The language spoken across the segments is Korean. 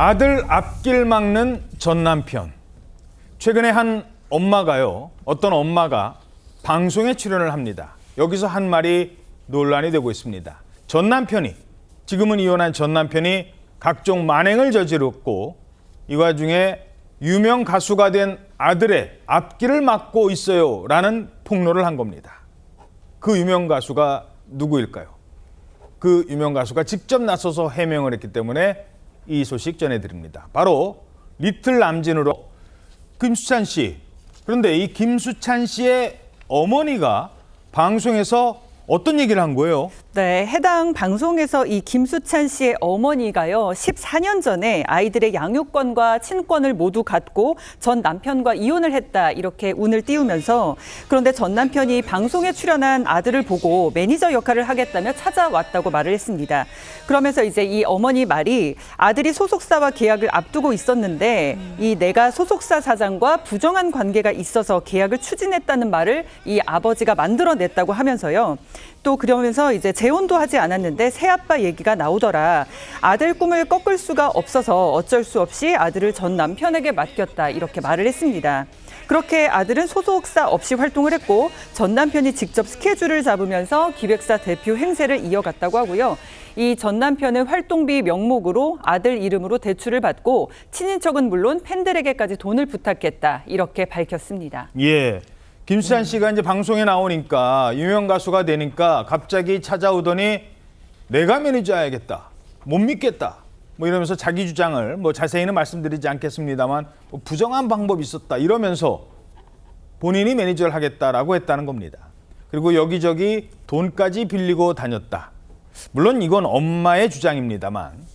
아들 앞길 막는 전 남편. 최근에 한 엄마가요, 어떤 엄마가 방송에 출연을 합니다. 여기서 한 말이 논란이 되고 있습니다. 전 남편이, 지금은 이혼한 전 남편이 각종 만행을 저질렀고 이 와중에 유명 가수가 된 아들의 앞길을 막고 있어요 라는 폭로를 한 겁니다. 그 유명 가수가 누구일까요? 그 유명 가수가 직접 나서서 해명을 했기 때문에 이 소식 전해드립니다. 바로 리틀 남진으로 김수찬 씨. 그런데 이 김수찬 씨의 어머니가 방송에서 어떤 얘기를 한 거예요? 네, 해당 방송에서 이 김수찬 씨의 어머니가요, 14년 전에 아이들의 양육권과 친권을 모두 갖고 전 남편과 이혼을 했다, 이렇게 운을 띄우면서, 그런데 전 남편이 방송에 출연한 아들을 보고 매니저 역할을 하겠다며 찾아왔다고 말을 했습니다. 그러면서 이제 이 어머니 말이 아들이 소속사와 계약을 앞두고 있었는데 이 내가 소속사 사장과 부정한 관계가 있어서 계약을 추진했다는 말을 이 아버지가 만들어냈다고 하면서요. 또 그러면서 이제 재혼도 하지 않았는데 새아빠 얘기가 나오더라. 아들 꿈을 꺾을 수가 없어서 어쩔 수 없이 아들을 전 남편에게 맡겼다, 이렇게 말을 했습니다. 그렇게 아들은 소속사 없이 활동을 했고 전 남편이 직접 스케줄을 잡으면서 기획사 대표 행세를 이어갔다고 하고요. 이 전 남편은 활동비 명목으로 아들 이름으로 대출을 받고 친인척은 물론 팬들에게까지 돈을 부탁했다, 이렇게 밝혔습니다. 예. 김수찬 씨가 이제 방송에 나오니까 유명 가수가 되니까 갑자기 찾아오더니 내가 매니저 해야겠다, 못 믿겠다, 뭐 이러면서 자기 주장을 뭐 자세히는 말씀드리지 않겠습니다만 뭐 부정한 방법이 있었다 이러면서 본인이 매니저를 하겠다라고 했다는 겁니다. 그리고 여기저기 돈까지 빌리고 다녔다. 물론 이건 엄마의 주장입니다만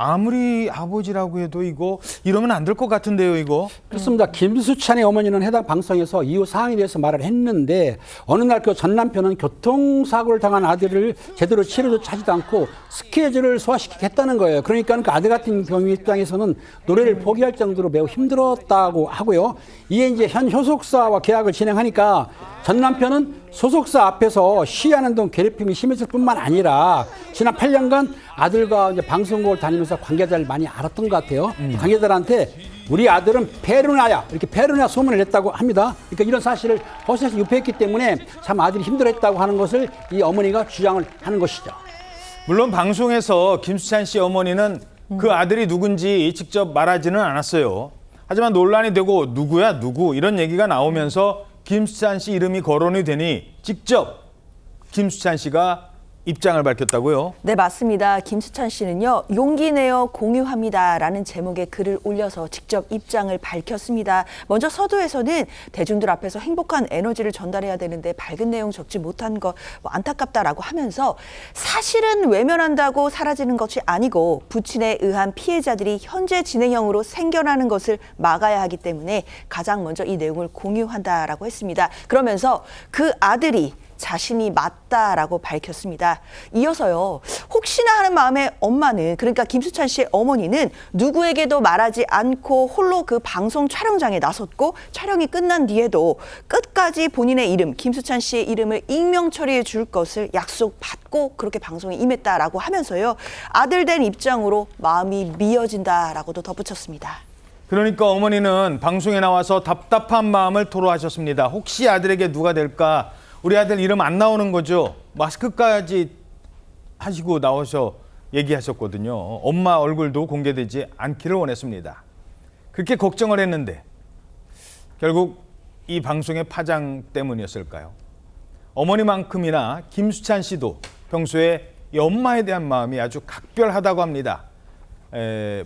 아무리 아버지라고 해도 이거 이러면 안 될 것 같은데요, 이거. 그렇습니다. 김수찬의 어머니는 해당 방송에서 이후 사항에 대해서 말을 했는데 어느 날 그 전 남편은 교통사고를 당한 아들을 제대로 치료조차 하지도 않고 스케줄을 소화시키겠다는 거예요. 그러니까 그 아들 같은 경우 입장에서는 노래를 포기할 정도로 매우 힘들었다고 하고요. 이에 이제 현 소속사와 계약을 진행하니까 전 남편은 소속사 앞에서 시위하는 등 괴롭힘이 심했을 뿐만 아니라 지난 8년간 아들과 이제 방송국을 다니면서 관계자를 많이 알았던 것 같아요. 관계자들한테 우리 아들은 페르나야, 이렇게 페르나 소문을 냈다고 합니다. 그러니까 이런 사실을 허세에서 유포했기 때문에 참 아들이 힘들었다고 하는 것을 이 어머니가 주장을 하는 것이죠. 물론 방송에서 김수찬 씨 어머니는 그 아들이 누군지 직접 말하지는 않았어요. 하지만 논란이 되고 누구야 누구 이런 얘기가 나오면서 김수찬 씨 이름이 거론이 되니 직접 김수찬 씨가 입장을 밝혔다고요? 네, 맞습니다. 김수찬 씨는요, 용기 내어 공유합니다라는 제목의 글을 올려서 직접 입장을 밝혔습니다. 먼저 서두에서는 대중들 앞에서 행복한 에너지를 전달해야 되는데 밝은 내용 적지 못한 것 안타깝다라고 하면서 사실은 외면한다고 사라지는 것이 아니고 부친에 의한 피해자들이 현재 진행형으로 생겨나는 것을 막아야 하기 때문에 가장 먼저 이 내용을 공유한다라고 했습니다. 그러면서 그 아들이 자신이 맞다라고 밝혔습니다. 이어서요, 혹시나 하는 마음에 엄마는, 그러니까 김수찬 씨의 어머니는 누구에게도 말하지 않고 홀로 그 방송 촬영장에 나섰고 촬영이 끝난 뒤에도 끝까지 본인의 이름, 김수찬 씨의 이름을 익명 처리해 줄 것을 약속받고 그렇게 방송에 임했다라고 하면서요, 아들 된 입장으로 마음이 미어진다라고도 덧붙였습니다. 그러니까 어머니는 방송에 나와서 답답한 마음을 토로하셨습니다. 혹시 아들에게 누가 될까? 우리 아들 이름 안 나오는 거죠. 마스크까지 하시고 나오셔 얘기하셨거든요. 엄마 얼굴도 공개되지 않기를 원했습니다. 그렇게 걱정을 했는데 결국 이 방송의 파장 때문이었을까요? 어머니만큼이나 김수찬 씨도 평소에 이 엄마에 대한 마음이 아주 각별하다고 합니다.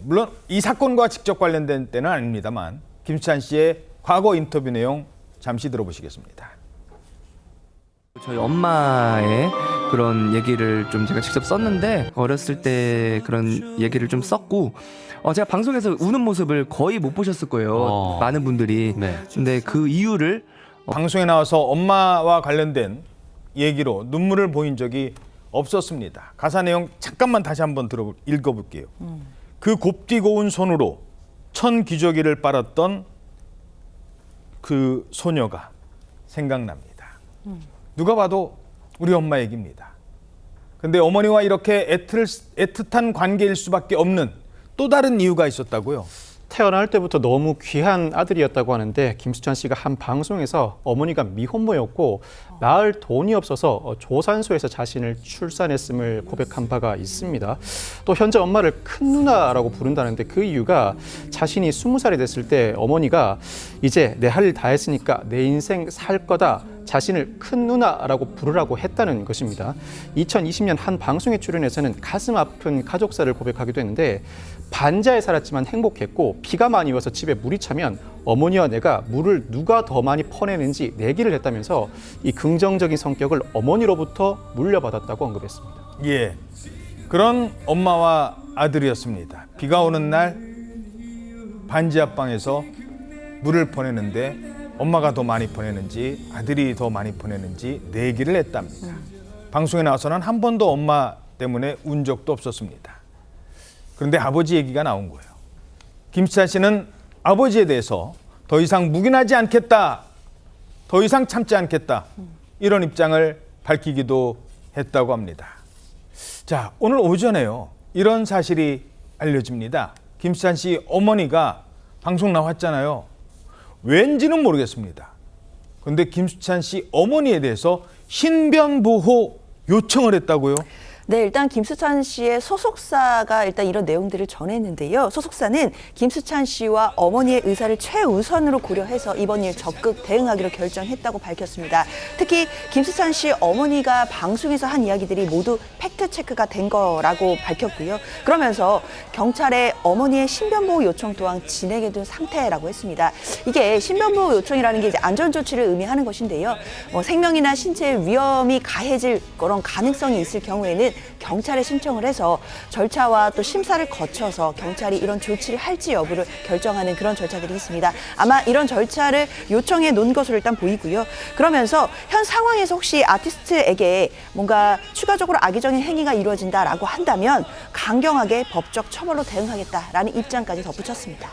물론 이 사건과 직접 관련된 때는 아닙니다만 김수찬 씨의 과거 인터뷰 내용 잠시 들어보시겠습니다. 저희 엄마의 그런 얘기를 좀 제가 직접 썼는데 어렸을 때 그런 얘기를 좀 썼고 제가 방송에서 우는 모습을 거의 못 보셨을 거예요. 많은 분들이. 네. 근데 그 이유를 방송에 나와서 엄마와 관련된 얘기로 눈물을 보인 적이 없었습니다. 가사 내용 잠깐만 다시 한번 읽어볼게요. 그 곱디고 온 손으로 천 기저귀를 빨았던 그 소녀가 생각납니다. 누가 봐도 우리 엄마 얘기입니다. 근데 어머니와 이렇게 애틋한 관계일 수밖에 없는 또 다른 이유가 있었다고요? 태어날 때부터 너무 귀한 아들이었다고 하는데 김수찬 씨가 한 방송에서 어머니가 미혼모였고 낳을 돈이 없어서 조산소에서 자신을 출산했음을 고백한 바가 있습니다. 또 현재 엄마를 큰 누나라고 부른다는데 그 이유가 자신이 20살이 됐을 때 어머니가 이제 내 할 일 다 했으니까 내 인생 살 거다. 자신을 큰 누나라고 부르라고 했다는 것입니다. 2020년 한 방송에 출연해서는 가슴 아픈 가족사를 고백하기도 했는데 반자에 살았지만 행복했고 비가 많이 와서 집에 물이 차면 어머니와 내가 물을 누가 더 많이 퍼내는지 내기를 했다면서 이 긍정적인 성격을 어머니로부터 물려받았다고 언급했습니다. 예, 그런 엄마와 아들이었습니다. 비가 오는 날 반지 앞방에서 물을 퍼내는데 엄마가 더 많이 보내는지 아들이 더 많이 보내는지 내기를 했답니다. 방송에 나와서는 한 번도 엄마 때문에 운 적도 없었습니다. 그런데 아버지 얘기가 나온 거예요. 김수찬 씨는 아버지에 대해서 더 이상 묵인하지 않겠다, 더 이상 참지 않겠다, 이런 입장을 밝히기도 했다고 합니다. 자, 오늘 오전에요, 이런 사실이 알려집니다. 김수찬 씨 어머니가 방송 나왔잖아요. 왠지는 모르겠습니다. 그런데 김수찬 씨 어머니에 대해서 신변보호 요청을 했다고요? 네, 일단 김수찬 씨의 소속사가 일단 이런 내용들을 전했는데요. 소속사는 김수찬 씨와 어머니의 의사를 최우선으로 고려해서 이번 일 적극 대응하기로 결정했다고 밝혔습니다. 특히 김수찬 씨 어머니가 방송에서 한 이야기들이 모두 팩트 체크가 된 거라고 밝혔고요. 그러면서 경찰에 어머니의 신변보호 요청 또한 진행해둔 상태라고 했습니다. 이게 신변보호 요청이라는 게 이제 안전조치를 의미하는 것인데요. 생명이나 신체에 위험이 가해질 그런 가능성이 있을 경우에는 경찰에 신청을 해서 절차와 또 심사를 거쳐서 경찰이 이런 조치를 할지 여부를 결정하는 그런 절차들이 있습니다. 아마 이런 절차를 요청해 놓은 것으로 일단 보이고요. 그러면서 현 상황에서 혹시 아티스트에게 뭔가 추가적으로 악의적인 행위가 이루어진다라고 한다면 강경하게 법적 처벌로 대응하겠다라는 입장까지 덧붙였습니다.